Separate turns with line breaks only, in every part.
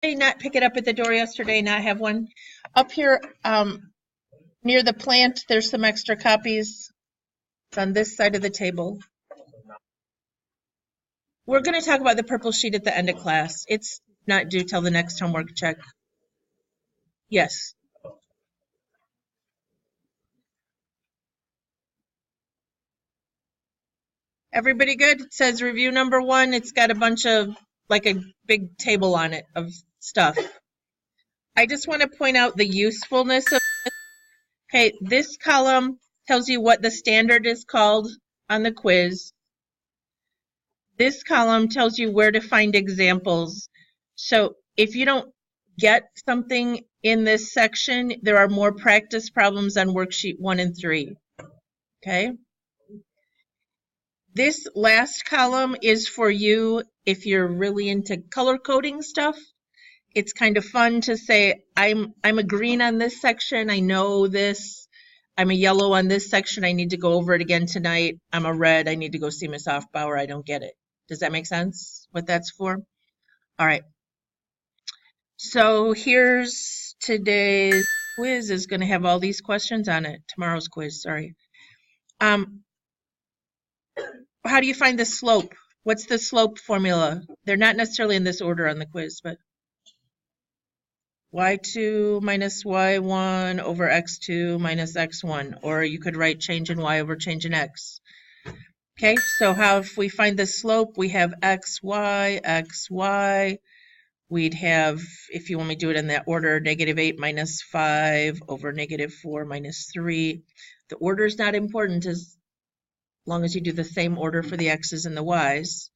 not pick it up at the door yesterday, not have one. Up here near the plant, there's some extra copies. It's on this side of the table. We're going to talk about the purple sheet at the end of class. It's not due till the next homework check. Yes. Everybody good? It says review number 1. It's got a bunch of, like a big table on it of stuff. I just want to point out the usefulness of this. Okay, this column tells you what the standard is called on the quiz. This column tells you where to find examples. So if you don't get something in this section, there are more practice problems on worksheet 1 and 3. Okay? This last column is for you if you're really into color coding stuff. It's kind of fun to say, I'm a green on this section, I know this. I'm a yellow on this section, I need to go over it again tonight. I'm a red, I need to go see Miss Offbauer, I don't get it. Does that make sense, what that's for? All right. So here's today's quiz is going to have all these questions on it. Tomorrow's quiz, sorry. How do you find the slope? What's the slope formula? They're not necessarily in this order on the quiz, but y2 minus y1 over x2 minus x1, or you could write change in y over change in x. Okay, so how if we find the slope, we have xy, xy. We'd have, if you want me to do it in that order, negative 8 minus 5 over negative 4 minus 3. The order is not important as long as you do the same order for the x's and the y's.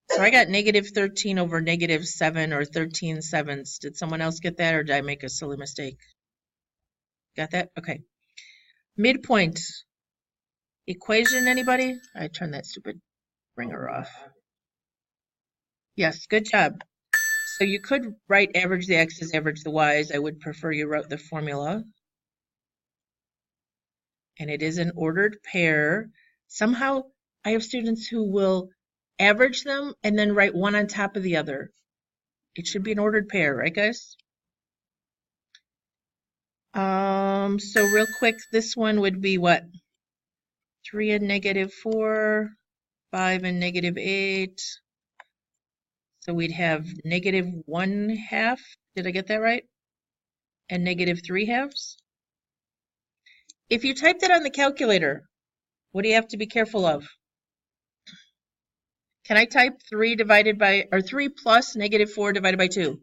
So I got negative 13 over negative 7, or 13 sevenths. Did someone else get that, or did I make a silly mistake? Got that? Okay. Midpoint. Equation, anybody? I turned that stupid ringer off. Yes, good job. So you could write average the x's, average the y's. I would prefer you wrote the formula. And it is an ordered pair. Somehow I have students who will average them and then write one on top of the other. It should be an ordered pair, right guys? So real quick, this one would be what? 3 and negative 4, 5 and negative 8. So we'd have negative 1/2. Did I get that right? And negative 3/2. If you type that on the calculator, what do you have to be careful of? Can I type 3 divided by, or 3 plus negative 4 divided by 2?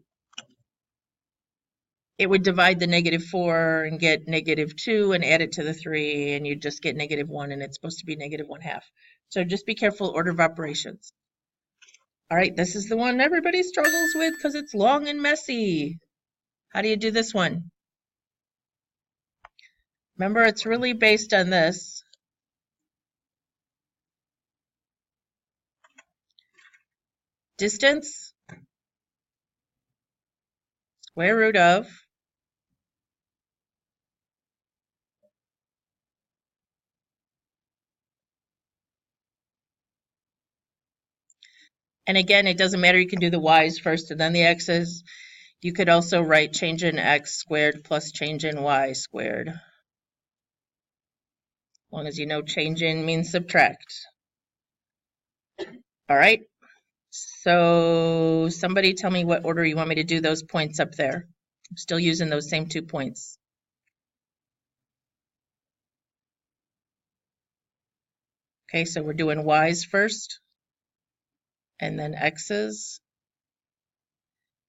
It would divide the negative 4 and get negative 2 and add it to the 3, and you just get negative 1, and it's supposed to be negative 1/2. So just be careful, order of operations. All right, this is the one everybody struggles with because it's long and messy. How do you do this one? Remember, it's really based on this. Distance, square root of, and again, it doesn't matter, you can do the y's first and then the x's. You could also write change in x squared plus change in y squared. As long as you know change in means subtract. All right. So somebody tell me what order you want me to do those points up there. I'm still using those same 2 points. Okay, so we're doing y's first and then x's.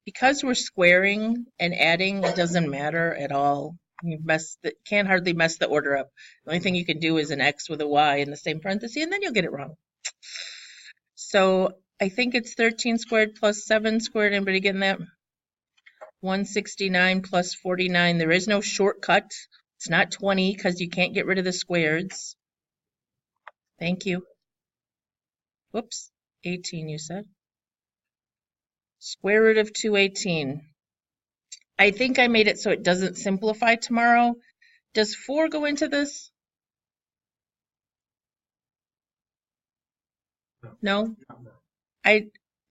Because we're squaring and adding, it doesn't matter at all. You can't hardly mess the order up. The only thing you can do is an x with a y in the same parenthesis, and then you'll get it wrong. So I think it's 13 squared plus 7 squared. Anybody getting that? 169 plus 49. There is no shortcut. It's not 20 because you can't get rid of the squareds. Thank you. Whoops, 18 you said. Square root of 218. I think I made it so it doesn't simplify tomorrow. Does 4 go into this? No?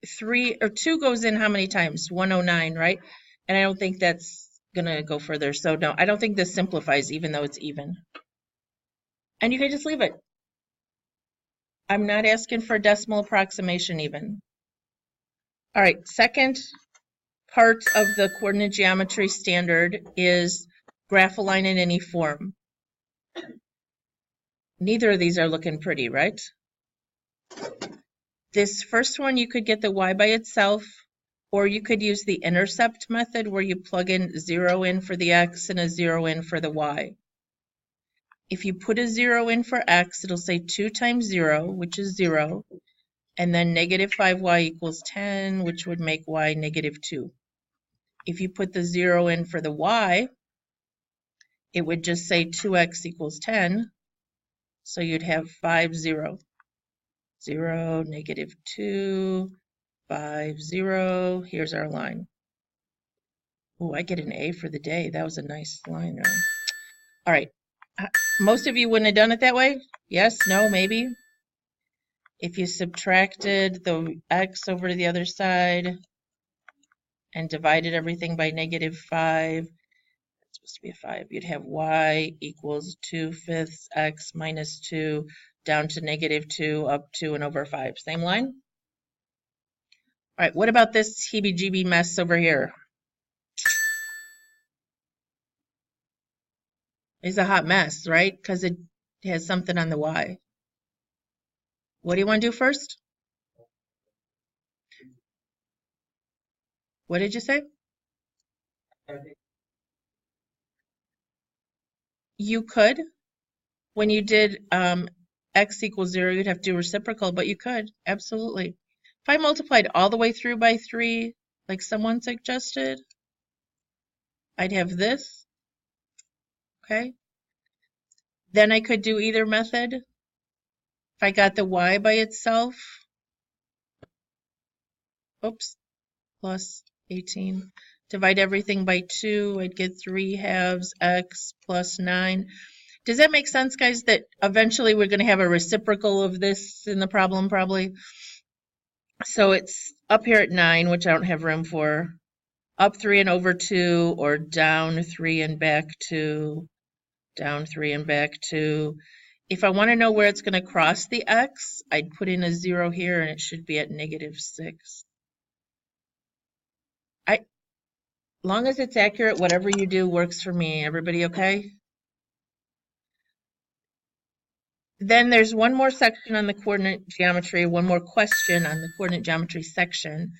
2 goes in how many times? 109, right? And I don't think that's going to go further. So no, I don't think this simplifies even though it's even. And you can just leave it. I'm not asking for a decimal approximation even. All right, second part of the coordinate geometry standard is graph a line in any form. Neither of these are looking pretty, right? This first one, you could get the y by itself, or you could use the intercept method where you plug in 0 in for the x and a 0 in for the y. If you put a 0 in for x, it'll say 2 times 0, which is 0, and then negative 5y equals 10, which would make y negative 2. If you put the 0 in for the y, it would just say 2x equals 10, so you'd have 5, 0. 0, negative 2, 5, 0. Here's our line. Oh, I get an A for the day. That was a nice line there. All right. Most of you wouldn't have done it that way? Yes, no, maybe? If you subtracted the x over to the other side and divided everything by negative 5, it's supposed to be a 5, you'd have y equals 2/5 x minus 2 down to negative 2 up 2 and over 5. Same line? All right, what about this heebie-jeebie mess over here? It's a hot mess, right? Because it has something on the y. What do you want to do first? What did you say? You could. When you did x equals 0, you'd have to do reciprocal, but you could, absolutely. If I multiplied all the way through by 3, like someone suggested, I'd have this, okay? Then I could do either method. If I got the y by itself, oops, plus 18. Divide everything by 2, I'd get 3/2 x plus 9. Does that make sense, guys, that eventually we're going to have a reciprocal of this in the problem, probably? So it's up here at 9, which I don't have room for, up 3 and over 2, or down 3 and back 2, down 3 and back 2. If I want to know where it's going to cross the x, I'd put in a 0 here, and it should be at negative 6. Long as it's accurate, whatever you do works for me. Everybody okay? Then there's one more section on the coordinate geometry, one more question on the coordinate geometry section.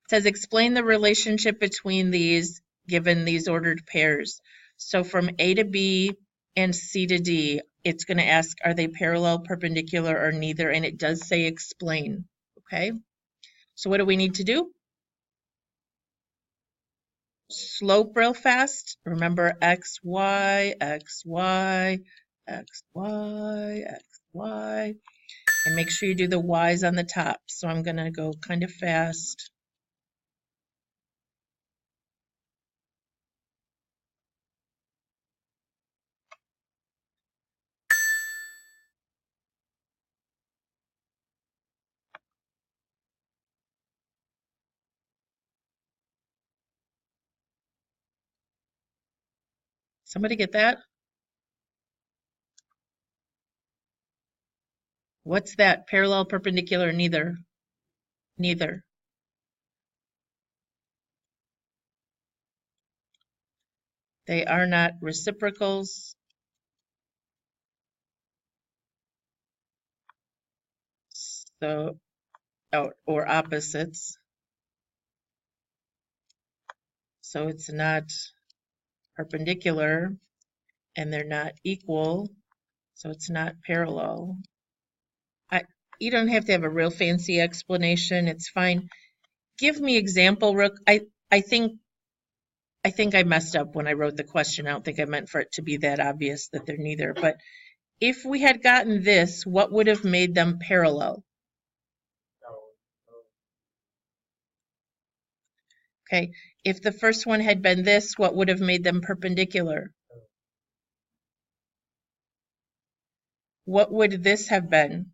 It says explain the relationship between these given these ordered pairs. So from A to B and C to D, it's going to ask, are they parallel, perpendicular, or neither? And it does say explain, okay? So what do we need to do? Slope real fast. Remember x, y, x, y, x, y, x, y. And make sure you do the y's on the top. So I'm going to go kind of fast. Somebody get that? What's that? Parallel, perpendicular, neither? Neither. They are not reciprocals. So, or opposites. So it's not perpendicular, and they're not equal, so it's not parallel. You don't have to have a real fancy explanation. It's fine. Give me example, Rook. I think I messed up when I wrote the question. I don't think I meant for it to be that obvious that they're neither. But if we had gotten this, what would have made them parallel? Okay. If the first one had been this, what would have made them perpendicular? What would this have been?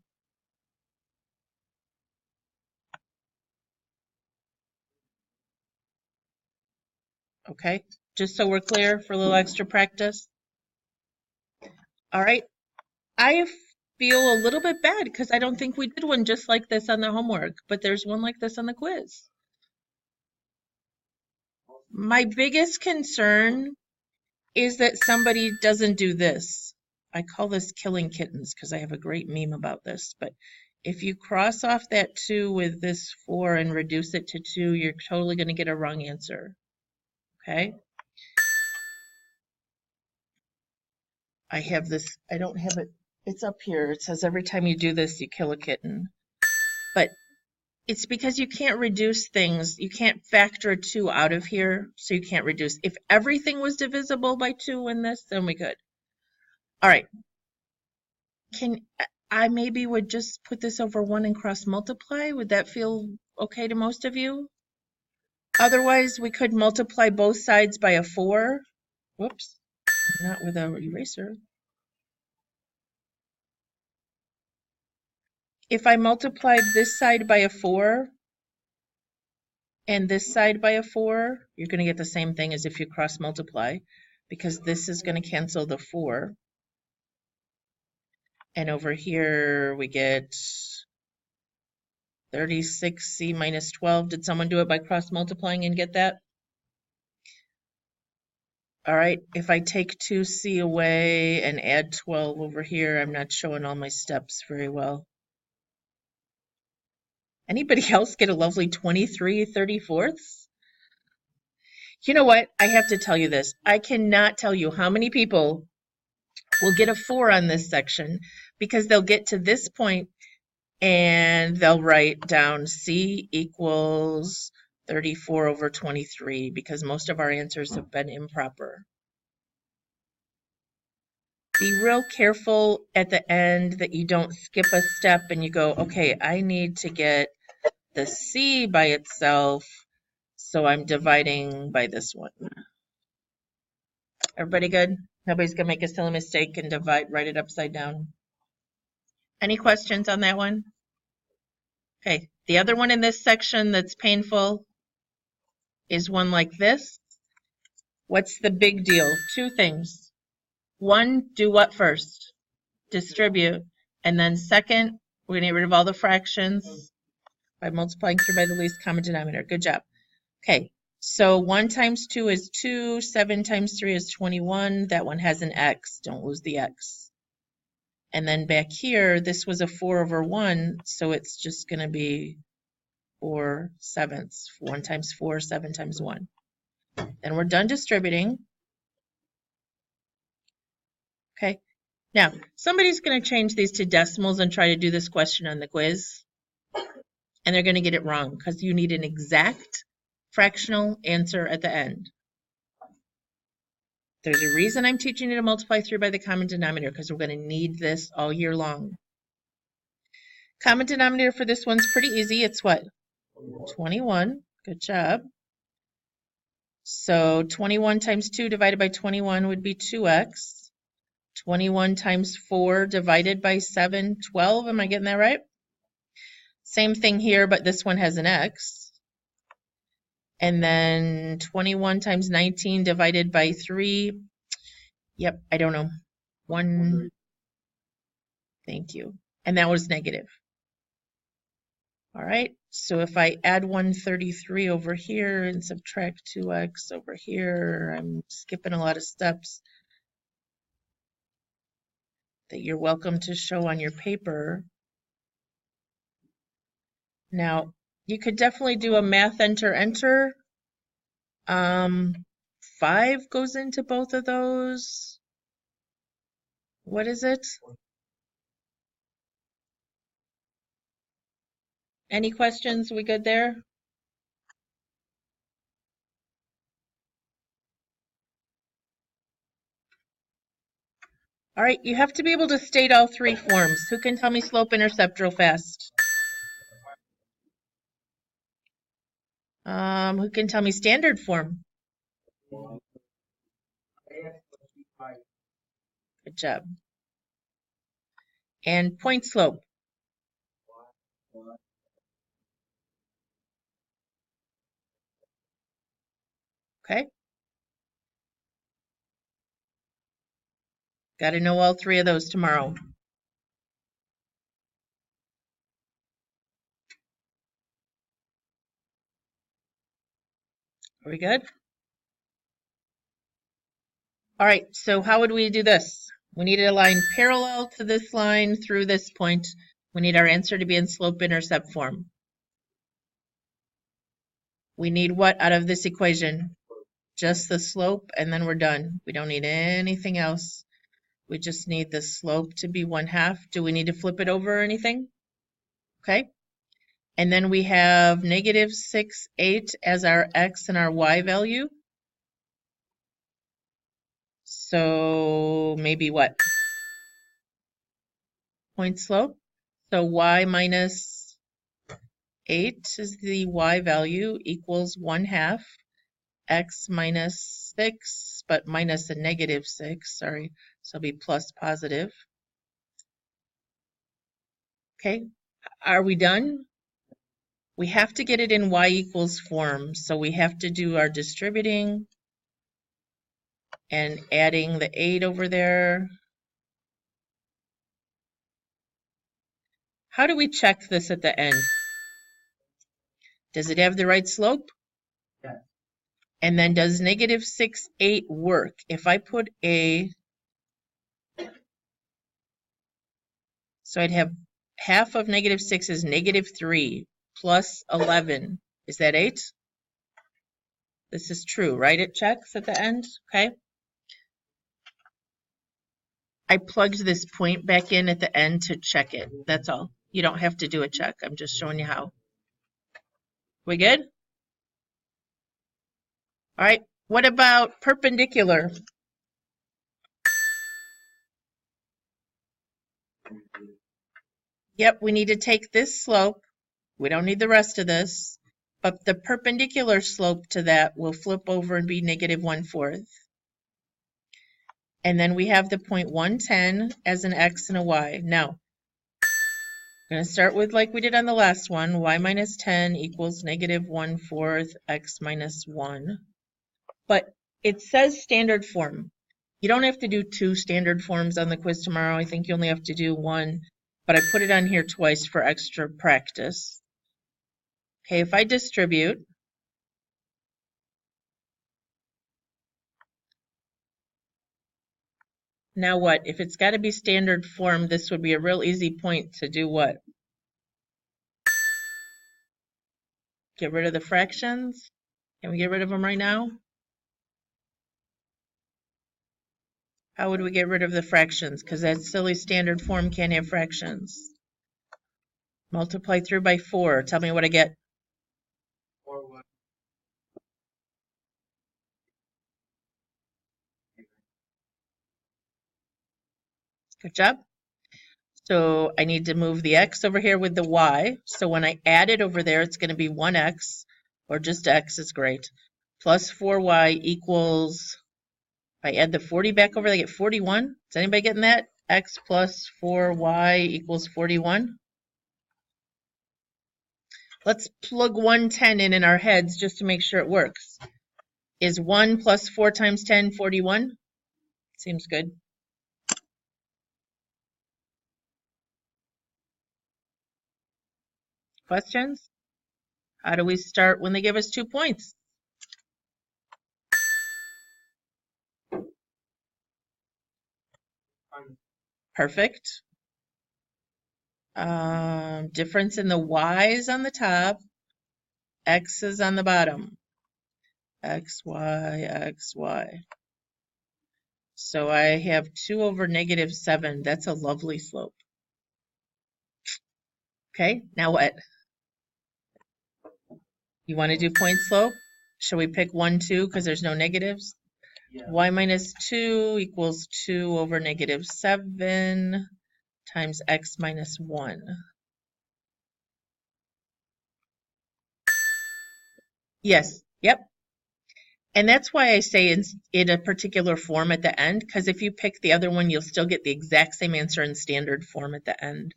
Okay, just so we're clear for a little extra practice. All right, I feel a little bit bad because I don't think we did one just like this on the homework, but there's one like this on the quiz. My biggest concern is that somebody doesn't do this. I call this killing kittens because I have a great meme about this, but if you cross off that 2 with this 4 and reduce it to 2, you're totally going to get a wrong answer. Okay? I have this, I don't have it, it's up here. It says every time you do this, you kill a kitten. But it's because you can't reduce things. You can't factor a 2 out of here, so you can't reduce. If everything was divisible by 2 in this, then we could. All right. I maybe would just put this over 1 and cross multiply? Would that feel okay to most of you? Otherwise, we could multiply both sides by a 4. Whoops, not with an eraser. If I multiplied this side by a 4 and this side by a 4, you're going to get the same thing as if you cross multiply, because this is going to cancel the 4. And over here we get 36c minus 12. Did someone do it by cross multiplying and get that? All right, if I take 2c away and add 12 over here, I'm not showing all my steps very well. Anybody else get a lovely 23 34ths? You know what? I have to tell you this. I cannot tell you how many people will get a 4 on this section because they'll get to this point and they'll write down C equals 34 over 23 because most of our answers have been improper. Be real careful at the end that you don't skip a step and you go, okay, I need to get the C by itself, so I'm dividing by this one. Everybody good? Nobody's going to make a silly mistake and write it upside down. Any questions on that one? Okay, the other one in this section that's painful is one like this. What's the big deal? 2 things. 1, do what first? Distribute. And then second, we're going to get rid of all the fractions by multiplying through by the least common denominator. Good job. Okay, so 1 times 2 is 2, 7 times 3 is 21. That one has an x. Don't lose the x. And then back here, this was a 4 over 1, so it's just going to be 4 sevenths. 1 times 4, 7 times 1. Then we're done distributing. Okay, now somebody's going to change these to decimals and try to do this question on the quiz. And they're going to get it wrong because you need an exact fractional answer at the end. There's a reason I'm teaching you to multiply through by the common denominator because we're going to need this all year long. Common denominator for this one's pretty easy. It's what? 21. Good job. So 21 times 2 divided by 21 would be 2x. 21 times 4 divided by 7, 12. Am I getting that right? Same thing here, but this one has an x. And then 21 times 19 divided by 3. Yep, I don't know. 1. Thank you. And that was negative. All right, so if I add 133 over here and subtract 2x over here, I'm skipping a lot of steps that you're welcome to show on your paper. Now, you could definitely do a math enter. 5 goes into both of those. What is it? Any questions? We good there? All right, you have to be able to state all 3 forms. Who can tell me slope-intercept real fast? Who can tell me standard form? Good job. And point slope. Okay. Got to know all three of those tomorrow. Are we good? All right, so how would we do this? We need a line parallel to this line through this point. We need our answer to be in slope-intercept form. We need what out of this equation? Just the slope, and then we're done. We don't need anything else. We just need the slope to be 1/2. Do we need to flip it over or anything? Okay. And then we have -6/8 as our x and our y value. So maybe what? Point slope. So y minus 8 is the y value equals 1/2 x minus 6, but minus a -6, sorry. So it'll be plus positive. Okay, are we done? We have to get it in y equals form, so we have to do our distributing and adding the 8 over there. How do we check this at the end? Does it have the right slope? Yeah. And then does -6/8 work? If I put a, so I'd have half of -6 is -3 plus 11. Is that 8? This is true, right? It checks at the end, okay? I plugged this point back in at the end to check it. That's all. You don't have to do a check. I'm just showing you how. We good? All right. What about perpendicular? Yep, we need to take this slope. We don't need the rest of this. But the perpendicular slope to that will flip over and be -1/4. And then we have the point 110 as an x and a y. Now, I'm going to start with like we did on the last one, y minus 10 equals -1/4 x minus 1. But it says standard form. You don't have to do 2 standard forms on the quiz tomorrow. I think you only have to do 1, but I put it on here twice for extra practice. Okay, if I distribute, now what? If it's got to be standard form, this would be a real easy point to do what? Get rid of the fractions? Can we get rid of them right now? How would we get rid of the fractions? Because that silly standard form can't have fractions. Multiply through by 4. Tell me what I get.
4y.
Good job. So I need to move the x over here with the y. So when I add it over there, it's going to be 1x, or just x is great, plus 4y equals, if I add the 40 back over, I get 41. Is anybody getting that? X plus 4y equals 41. Let's plug 110 in our heads just to make sure it works. Is 1 plus 4 times 10 41? Seems good. Questions? How do we start when they give us 2 points? Perfect. Difference in the y's on the top, x's on the bottom. X, y, x, y. So I have 2 over -7. That's a lovely slope. Okay, now what? You want to do point slope? Shall we pick 1, 2 because there's no negatives? Yeah. Y minus 2 equals 2 over -7 times x minus 1. Yes, yep. And that's why I say in a particular form at the end, because if you pick the other one, you'll still get the exact same answer in standard form at the end.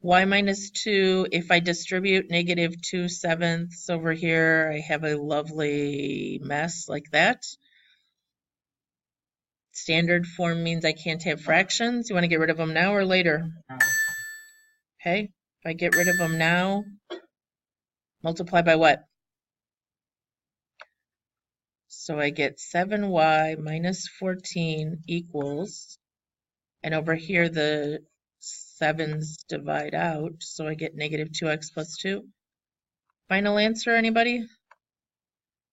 Y minus 2, if I distribute -2/7 over here, I have a lovely mess like that. Standard form means I can't have fractions. You want to get rid of them now or later? Okay, if I get rid of them now, multiply by what? So I get 7y minus 14 equals, and over here the 7's divide out, so I get negative 2x plus 2. Final answer, anybody?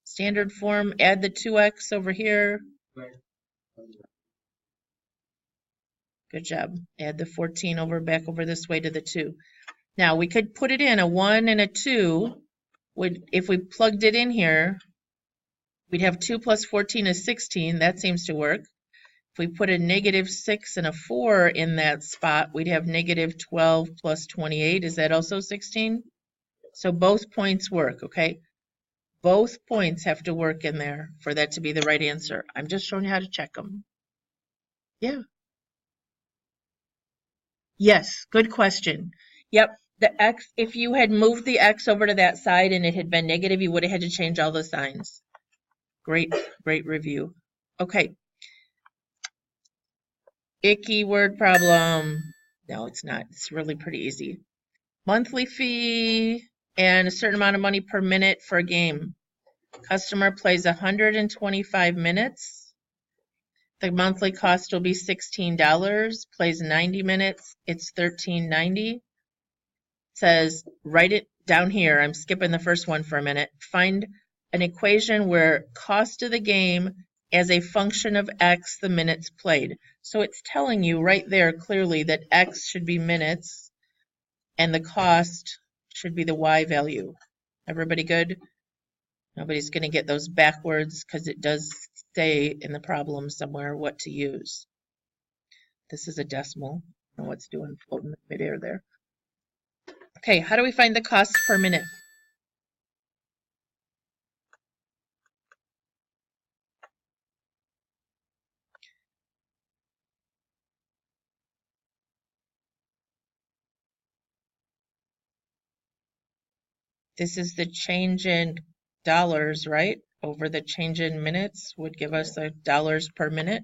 Standard form, add the 2x over here. Good job. Add the 14 back over this way to the 2. Now we could put it in a 1 and a 2. If we plugged it in here, we'd have 2 plus 14 is 16. That seems to work. If we put a negative 6 and a 4 in that spot, we'd have negative 12 plus 28. Is that also 16? So both points work, okay? Both points have to work in there for that to be the right answer. I'm just showing you how to check them. Yeah. Yes, good question. Yep, the x, if you had moved the x over to that side and it had been negative, you would have had to change all the signs. Great, great review. Okay. Icky word problem. No, it's not. It's really pretty easy. Monthly fee and a certain amount of money per minute for a game. Customer plays 125 minutes. The monthly cost will be $16. Plays 90 minutes. It's $13.90. Says, write it down here. I'm skipping the first one for a minute. Find an equation where cost of the game as a function of x, the minutes played. So it's telling you right there clearly that x should be minutes and the cost should be the y value. Everybody good? Nobody's going to get those backwards because it does say in the problem somewhere what to use. This is a decimal. I don't know what's doing floating in midair there. Okay, how do we find the cost per minute? This is the change in dollars, right? Over the change in minutes would give us the dollars per minute,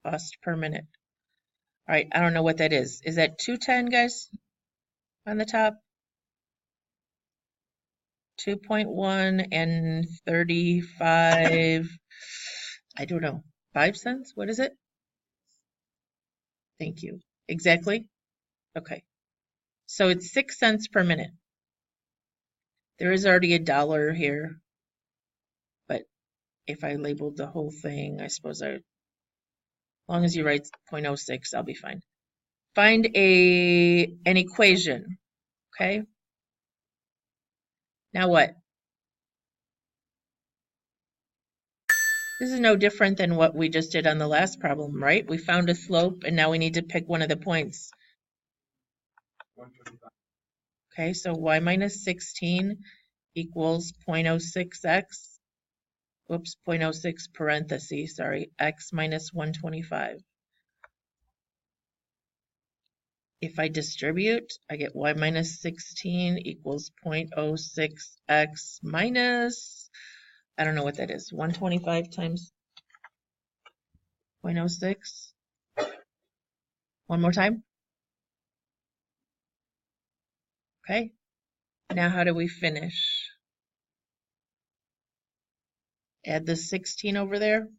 cost per minute. All right, I don't know what that is. Is that 210, guys, on the top? 2.1 and 35, I don't know, 5 cents? What is it? Thank you. Exactly? Okay. So it's 6 cents per minute. There is already a dollar here, but if I labeled the whole thing, I suppose as long as you write 0.06, I'll be fine. Find an equation, okay? Now what? This is no different than what we just did on the last problem, right? We found a slope, and now we need to pick one of the points. Okay, so y minus 16 equals 0.06x. Oops, 0.06 parentheses, sorry, x minus 125. If I distribute, I get y minus 16 equals 0.06x minus, I don't know what that is, 125 times 0.06. One more time. Okay, now how do we finish? Add the 16 over there.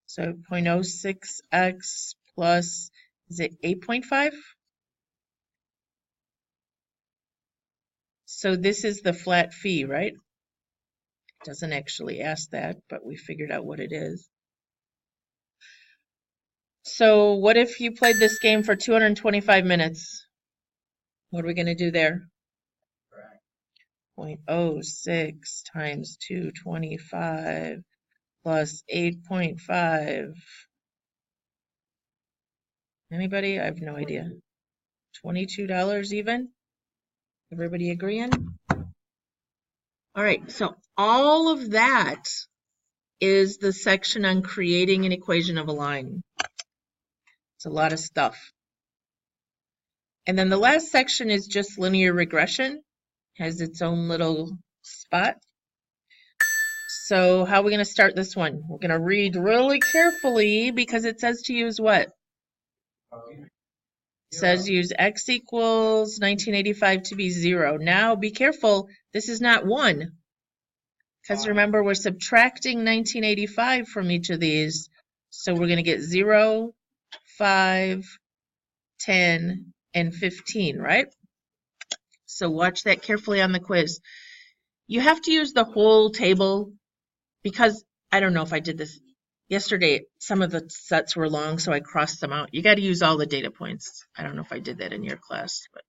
So 0.06x plus, is it 8.5? So this is the flat fee, right? It doesn't actually ask that, but we figured out what it is. So what if you played this game for 225 minutes? What are we going to do there? 0.06 times 225 plus 8.5. Anybody? I have no idea. $22 even? Everybody agreeing? All right, so all of that is the section on creating an equation of a line. It's a lot of stuff. And then the last section is just linear regression. Has its own little spot. So how are we going to start this one? We're going to read really carefully because it says to use what? It says use x equals 1985 to be 0. Now be careful, this is not 1. Because remember, we're subtracting 1985 from each of these. So we're going to get 0, 5, 10, and 15, right? So watch that carefully on the quiz. You have to use the whole table because I don't know if I did this yesterday. Some of the sets were long, so I crossed them out. You got to use all the data points. I don't know if I did that in your class, but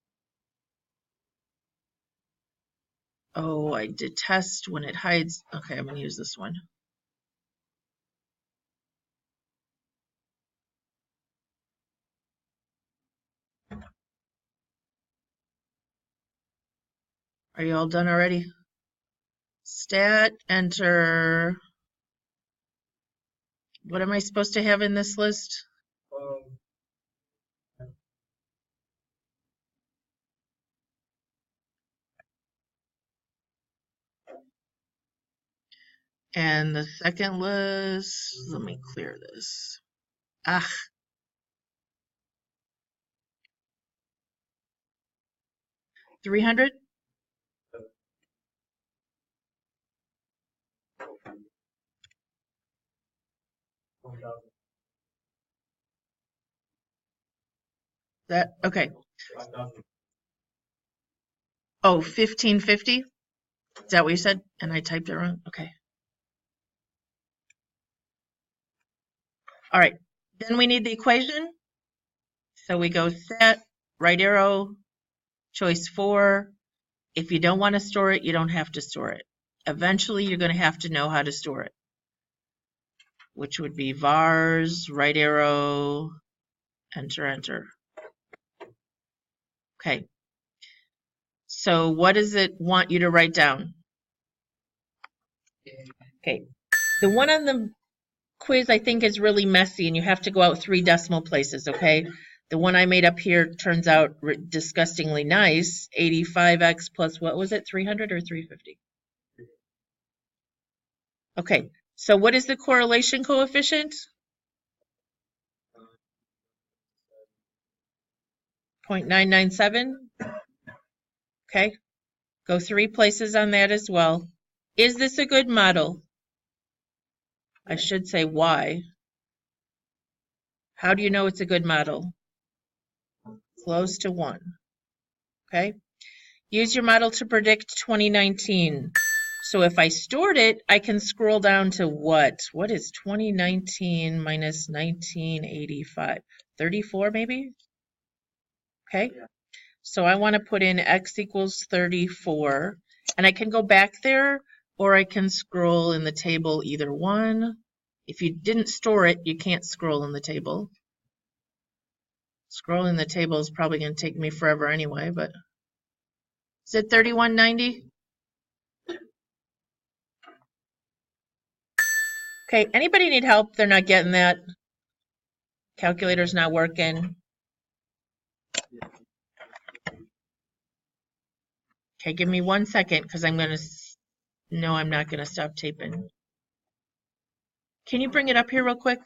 oh, I did test when it hides. Okay, I'm going to use this one. Are you all done already? Stat, enter. What am I supposed to have in this list? And the second list, let me clear this. 300? That, okay. Oh, 1550? Is that what you said? And I typed it wrong? Okay. All right. Then we need the equation. So we go set, right arrow, choice 4. If you don't want to store it, you don't have to store it. Eventually, you're going to have to know how to store it, which would be vars, right arrow, enter, enter. Okay. So what does it want you to write down? Okay. The one on the quiz I think is really messy and you have to go out 3 decimal places, okay? The one I made up here turns out disgustingly nice. 85x plus what was it? 300 or 350? Okay. So what is the correlation coefficient? 0.997. Okay. Go 3 places on that as well. Is this a good model? I should say why. How do you know it's a good model? Close to 1. Okay. Use your model to predict 2019. So if I stored it, I can scroll down to what? What is 2019 minus 1985? 34 maybe? Okay. So I want to put in x equals 34. And I can go back there or I can scroll in the table either one. If you didn't store it, you can't scroll in the table. Scrolling the table is probably going to take me forever anyway, but is it 3190? Okay, anybody need help? They're not getting that. Calculator's not working. Okay, give me 1 second because I'm going to, no, I'm not going to stop taping. Can you bring it up here real quick?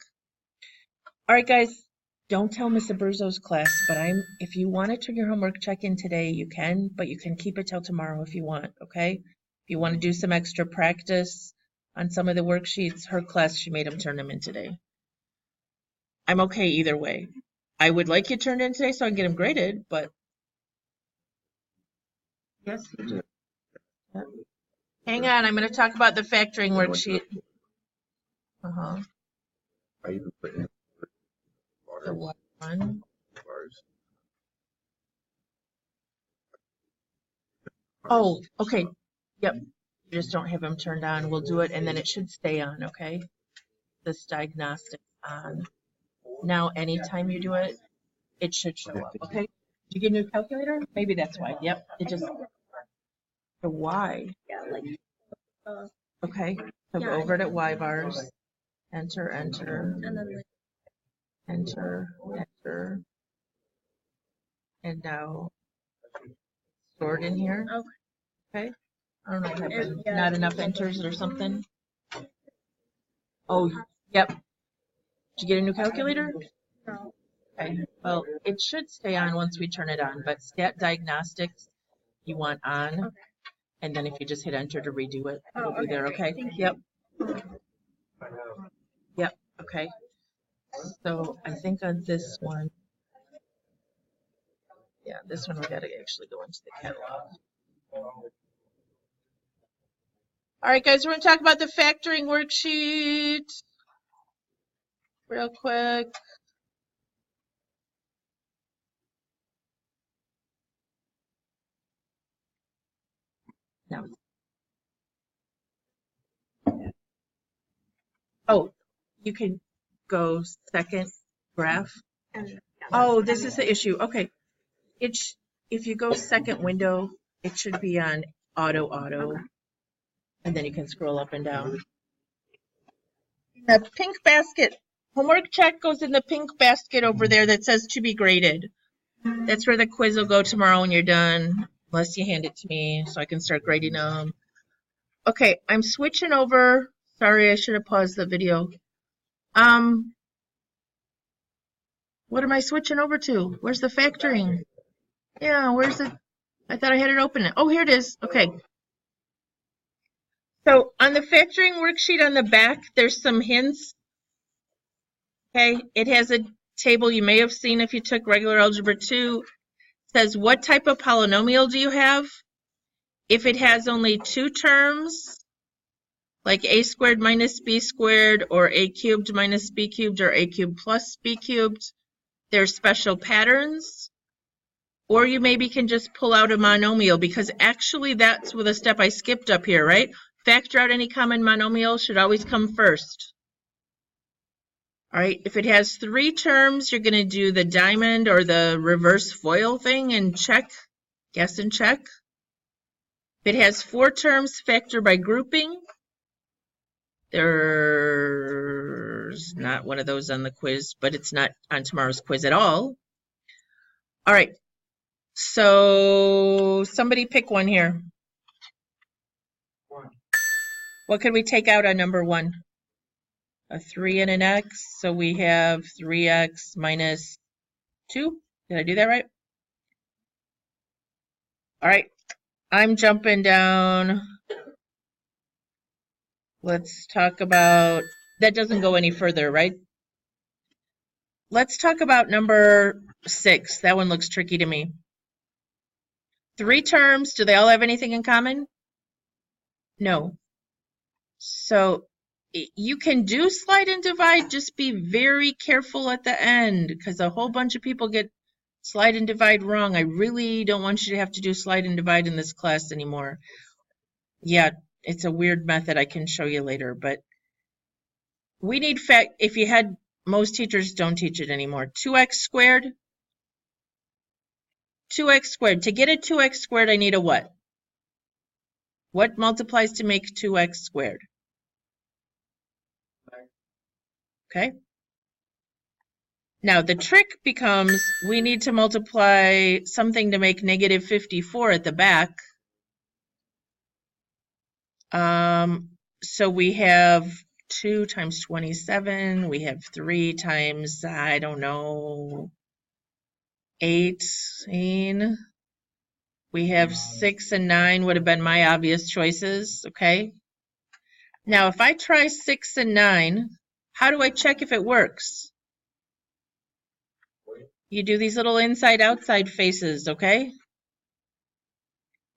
All right, guys, don't tell Miss Abruzzo's class, but if you want to turn your homework check-in today, you can, but you can keep it till tomorrow if you want, okay? If you want to do some extra practice on some of the worksheets, her class, she made them turn them in today. I'm okay either way. I would like you turned in today so I can get them graded, but yes, you do. Yep. Hang on, I'm going to talk about the factoring worksheet.
I even put in
The one.
bars.
Oh, okay. Yep. You just don't have them turned on. We'll do it, and then it should stay on, okay? This diagnostic on. Now, anytime you do it, it should show up, okay? Did you get a new calculator? Maybe that's why. Yep. It just, the Y.
Yeah, like,
Okay. So go over to Y bars. Enter, enter.
and then like,
Enter, enter. And now stored in here.
okay.
Okay. I don't know if I have
Yeah.
not enough enters or something. Oh, yep. Did you get a new calculator?
No.
Okay. Well, it should stay on once we turn it on, but stat diagnostics you want on.
Okay.
And then if you just hit enter to redo it, it'll
Oh,
be there, okay?
Thank you.
Yep. Yep, okay. So I think on this one, yeah, this one we gotta actually go into the catalog. All right, guys, we're gonna talk about the factoring worksheet real quick. No. Oh, you can go second graph. Oh, this is the issue. Okay. If you go second window, it should be on auto, and then you can scroll up and down. The pink basket, homework check goes in the pink basket over there that says to be graded. That's where the quiz will go tomorrow when you're done, unless you hand it to me so I can start grading them. Okay, I'm switching over. Sorry, I should have paused the video. What am I switching over to? Where's the factoring? Yeah, where's it? I thought I had it open. Oh, here it is. Okay. So on the factoring worksheet on the back, there's some hints. Okay, it has a table you may have seen if you took regular algebra 2. It says what type of polynomial do you have? If it has only two terms, like a squared minus b squared, or a cubed minus b cubed, or a cubed plus b cubed, there's special patterns. Or you maybe can just pull out a monomial, because actually that's with a step I skipped up here, right? Factor out any common monomial should always come first. All right, if it has three terms, you're going to do the diamond or the reverse FOIL thing and check, guess and check. If it has four terms, factor by grouping. There's not one of those on the quiz, but it's not on tomorrow's quiz at all. All right, so somebody pick one here. What could we take out on number 1? A 3 and an x, so we have 3x minus 2. Did I do that right? All right, I'm jumping down. Let's talk about, that doesn't go any further, right? Let's talk about number 6. That one looks tricky to me. 3 terms, do they all have anything in common? No. So you can do slide and divide, just be very careful at the end, because a whole bunch of people get slide and divide wrong. I really don't want you to have to do slide and divide in this class anymore. Yeah, it's a weird method. I can show you later, but we need if you had, most teachers don't teach it anymore. 2x squared. 2x squared. To get a 2x squared, I need a what? What multiplies to make 2x squared? Okay. Now the trick becomes we need to multiply something to make negative 54 at the back. So we have 2 times 27. We have 3 times, I don't know, 18. We have 6 and 9 would have been my obvious choices, okay? Now, if I try 6 and 9, how do I check if it works? You do these little inside-outside faces, okay?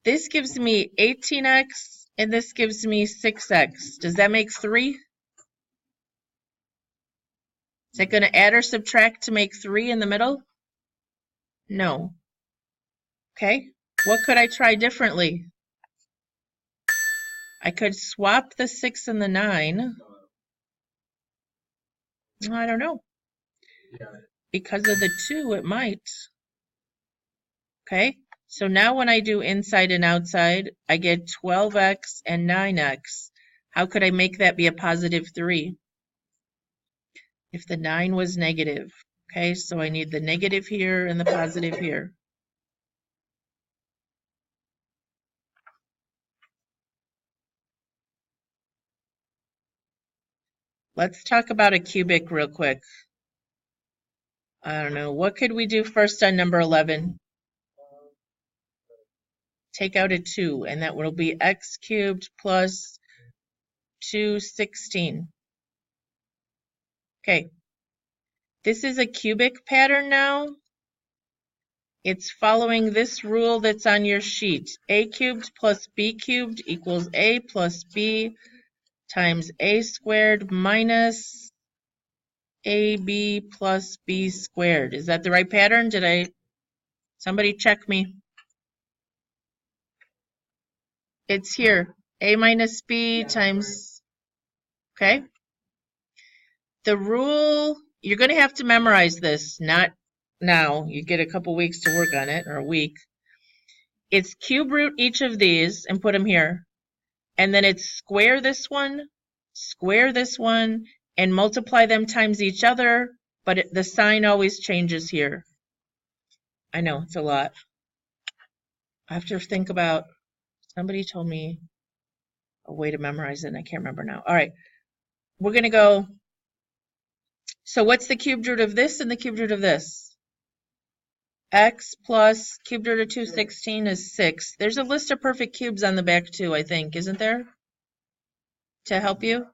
This gives me 18x, and this gives me 6x. Does that make 3? Is it going to add or subtract to make 3 in the middle? No. Okay. What could I try differently? I could swap the 6 and the 9. I don't know. Because of the 2, it might. Okay. So now when I do inside and outside, I get 12x and 9x. How could I make that be a positive 3? If the 9 was negative. Okay, so I need the negative here and the positive here. Let's talk about a cubic real quick. I don't know. What could we do first on number 11? Take out a 2, and that will be x cubed plus 216. Okay. This is a cubic pattern now. It's following this rule that's on your sheet. A cubed plus b cubed equals a plus b times a squared minus ab plus b squared. Is that the right pattern? Somebody check me. It's here. A minus b times, okay? The rule, you're going to have to memorize this, not now. You get a couple weeks to work on it, or a week. It's cube root each of these and put them here. And then it's square this one, and multiply them times each other, but the sign always changes here. I know, it's a lot. I have to think about, somebody told me a way to memorize it, and I can't remember now. All right, we're going to go, so what's the cube root of this and the cube root of this? X plus cube root of 216 is 6. There's a list of perfect cubes on the back too, I think, isn't there? To help you?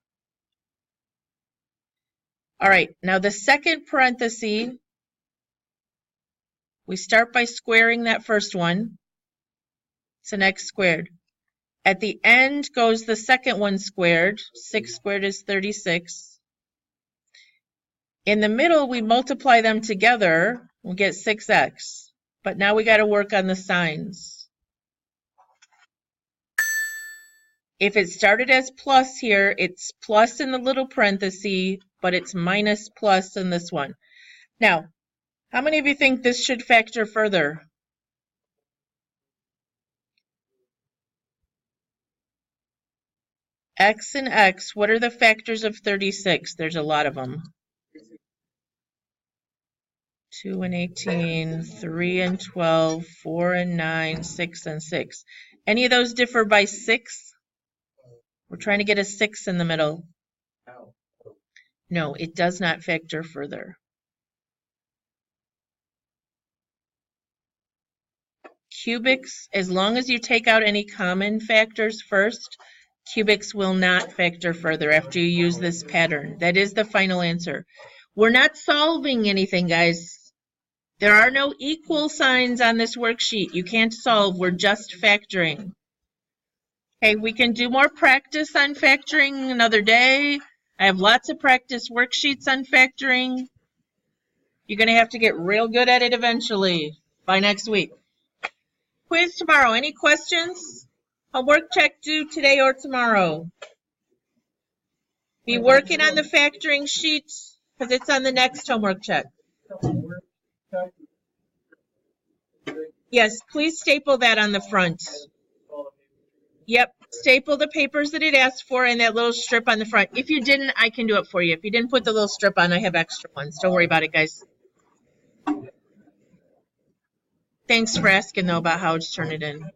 All right, now the second parenthesis, we start by squaring that first one. It's an x squared. At the end goes the second one squared. 6 squared is 36. In the middle, we multiply them together. We'll get 6x. But now we got to work on the signs. If it started as plus here, it's plus in the little parenthesis, but it's minus plus in this one. Now, how many of you think this should factor further? X and X, what are the factors of 36? There's a lot of them. 2 and 18, 3 and 12, 4 and 9, 6 and 6. Any of those differ by 6? We're trying to get a 6 in the middle. No, it does not factor further. Cubics, as long as you take out any common factors first, cubics will not factor further after you use this pattern. That is the final answer. We're not solving anything, guys. There are no equal signs on this worksheet. You can't solve. We're just factoring. Okay, we can do more practice on factoring another day. I have lots of practice worksheets on factoring. You're going to have to get real good at it eventually by next week. Quiz tomorrow. Any questions? Homework check due today or tomorrow. Be working on the factoring sheet because it's on the next homework check. Yes, please staple that on the front. Yep, staple the papers that it asked for and that little strip on the front. If you didn't, I can do it for you. If you didn't put the little strip on, I have extra ones. Don't worry about it, guys. Thanks for asking, though, about how to turn it in.